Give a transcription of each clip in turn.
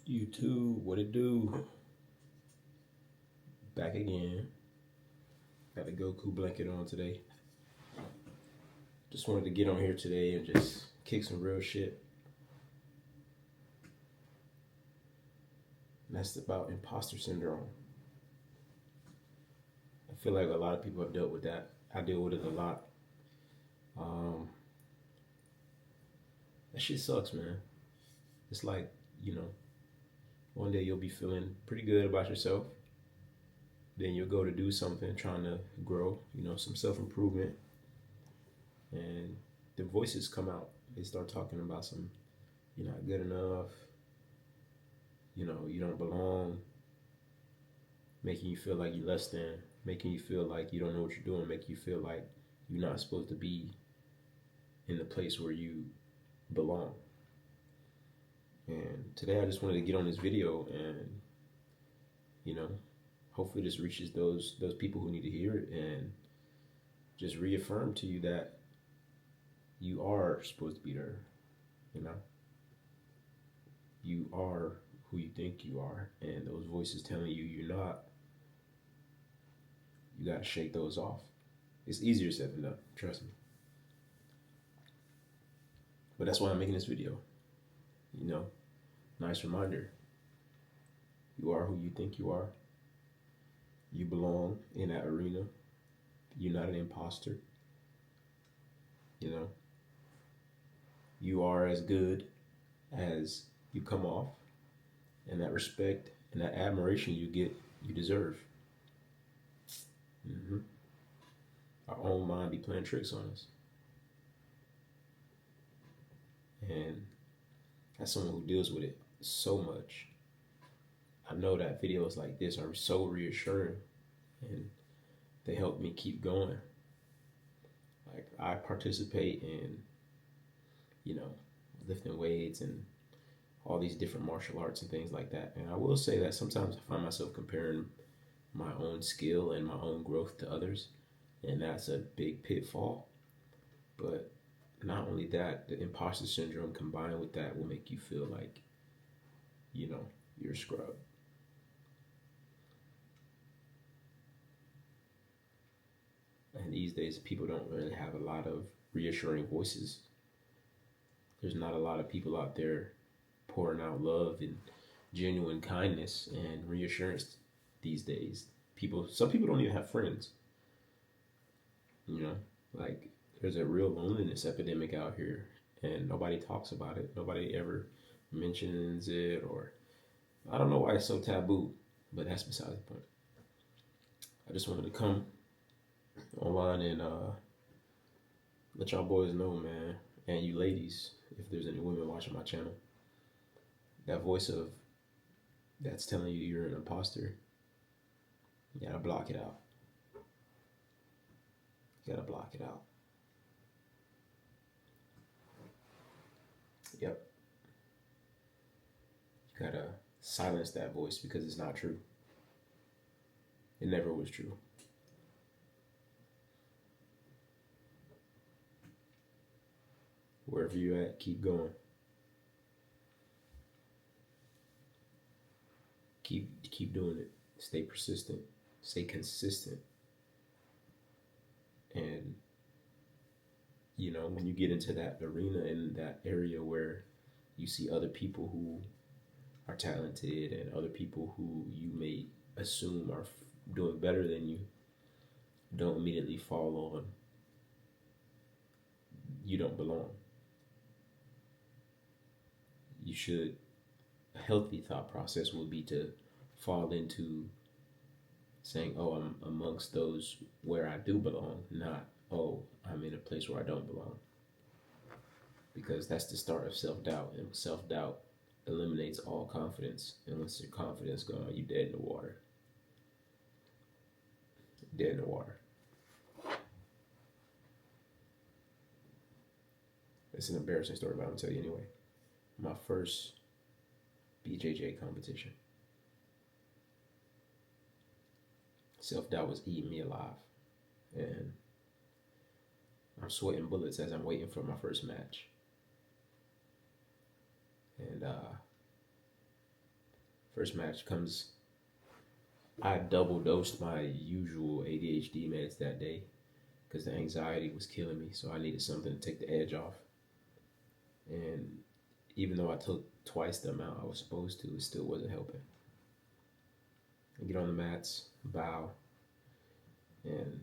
YouTube, what it do? Back again. Got the Goku blanket on today. Just wanted to get on here today and just kick some real shit. And that's about imposter syndrome. I feel like a lot of people have dealt with that. I deal with it a lot. That shit sucks, man. It's like, one day you'll be feeling pretty good about yourself. Then you'll go to do something trying to grow, some self improvement. And the voices come out. They start talking about some, you're not good enough, you don't belong, making you feel like you're less than, making you feel like you don't know what you're doing, making you feel like you're not supposed to be in the place where you belong. And today I just wanted to get on this video and, hopefully this reaches those people who need to hear it and just reaffirm to you that you are supposed to be there, you know? You are who you think you are, and those voices telling you you're not, you gotta shake those off. It's easier said than done, trust me. But that's why I'm making this video. Nice reminder. You are who you think you are. You belong in that arena. You're not an imposter. You are as good as you come off, and that respect and that admiration you get, you deserve. Our own mind be playing tricks on us. And as someone who deals with it so much, I know that videos like this are so reassuring and they help me keep going. Like, I participate in, lifting weights and all these different martial arts and things like that. And I will say that sometimes I find myself comparing my own skill and my own growth to others, and that's a big pitfall. But not only that, the imposter syndrome combined with that will make you feel like, you're a scrub. And these days, people don't really have a lot of reassuring voices. There's not a lot of people out there pouring out love and genuine kindness and reassurance these days. Some people don't even have friends. Like, there's a real loneliness epidemic out here, and nobody talks about it. Nobody ever mentions it, or I don't know why it's so taboo, but that's beside the point. I just wanted to come online and let y'all boys know, man, and you ladies, if there's any women watching my channel, that voice of that's telling you you're an imposter, you gotta block it out. You gotta block it out. Yep. You gotta silence that voice because it's not true. It never was true. Wherever you're at, keep going. Keep doing it. Stay persistent. Stay consistent. And when you get into that arena and that area where you see other people who are talented and other people who you may assume are doing better than you, don't immediately fall on you don't belong. You should, a healthy thought process would be to fall into saying, oh, I'm amongst those where I do belong, not, oh, I'm in a place where I don't belong. Because that's the start of self-doubt, and self-doubt eliminates all confidence. And once your confidence gone, you're dead in the water. Dead in the water. It's an embarrassing story, but I'm gonna tell you anyway. My first BJJ competition, self-doubt was eating me alive, and I'm sweating bullets as I'm waiting for my first match. And First match comes. I double dosed my usual ADHD meds that day because the anxiety was killing me. So I needed something to take the edge off. And even though I took twice the amount I was supposed to, it still wasn't helping. I get on the mats, bow, and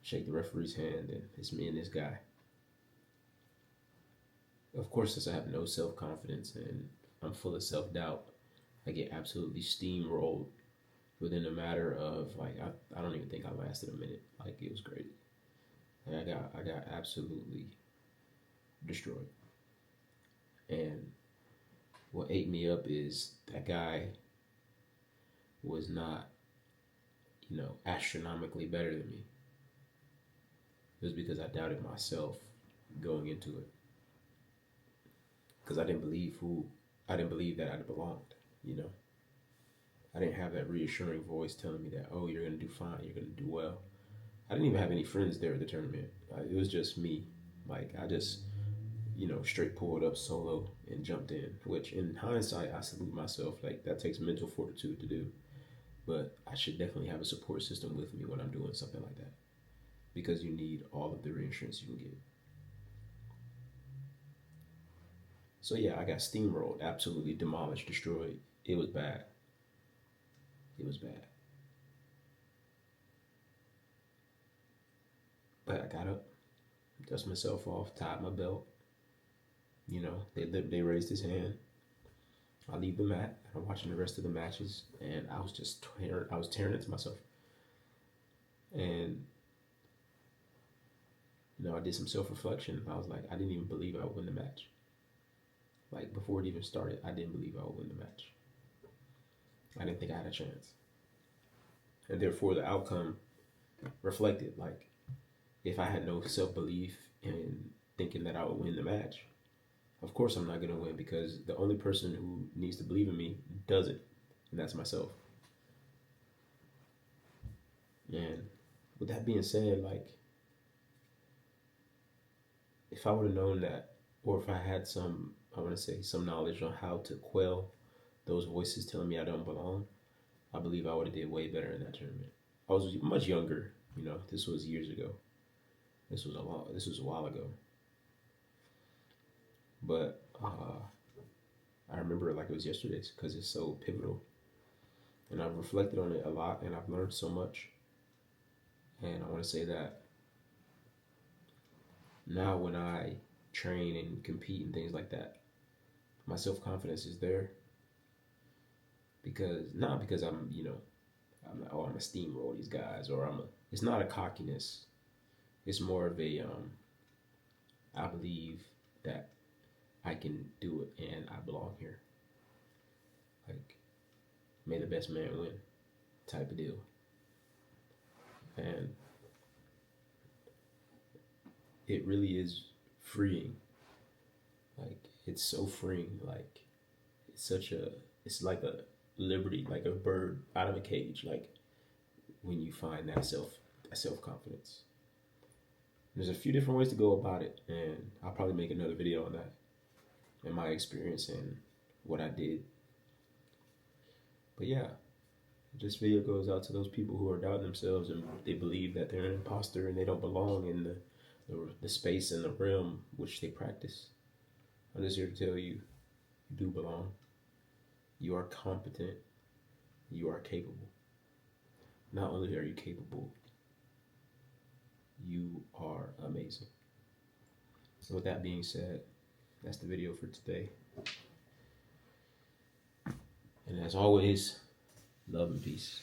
shake the referee's hand, and it's me and this guy. Of course, since I have no self confidence and I'm full of self doubt, I get absolutely steamrolled within a matter of like I don't even think I lasted a minute. Like it was crazy. And I got absolutely destroyed. And what ate me up is that guy was not, astronomically better than me. It was because I doubted myself going into it. Because I didn't believe that I belonged, you know. I didn't have that reassuring voice telling me that, oh, you're going to do fine, you're going to do well. I didn't even have any friends there at the tournament. It was just me. Like, I just, straight pulled up solo and jumped in, which in hindsight, I salute myself. Like, that takes mental fortitude to do. But I should definitely have a support system with me when I'm doing something like that, because you need all of the reassurance you can get. So yeah, I got steamrolled, absolutely demolished, destroyed. It was bad. It was bad. But I got up, dusted myself off, tied my belt. They raised his hand. I leave the mat. I'm watching the rest of the matches, and I was just tearing into myself. And I did some self-reflection. I was like, I didn't even believe I would win the match. Like before it even started, I didn't believe I would win the match. I didn't think I had a chance. And therefore the outcome reflected, like, if I had no self-belief in thinking that I would win the match, of course I'm not going to win, because the only person who needs to believe in me doesn't, and that's myself. And with that being said, like, if I would have known that, or if I had some knowledge on how to quell those voices telling me I don't belong, I believe I would have did way better in that tournament. I was much younger, this was years ago. This was a while ago. But I remember it like it was yesterday because it's so pivotal. And I've reflected on it a lot, and I've learned so much. And I want to say that now when I train and compete and things like that, my self-confidence is there. Not because I'm like, oh, I'm a steamroll these guys, or it's not a cockiness. It's more of a, I believe that I can do it and I belong here. Like, may the best man win type of deal. And it really is freeing. Like, it's so freeing. Like, it's like a liberty, like a bird out of a cage. Like, when you find that self-confidence. There's a few different ways to go about it, and I'll probably make another video on that and my experience and what I did. But yeah, this video goes out to those people who are doubting themselves and they believe that they're an imposter and they don't belong in the space and the realm which they practice. I'm just here to tell you, you do belong. You are competent. You are capable. Not only are you capable, you are amazing. So with that being said, that's the video for today. And as always, love and peace.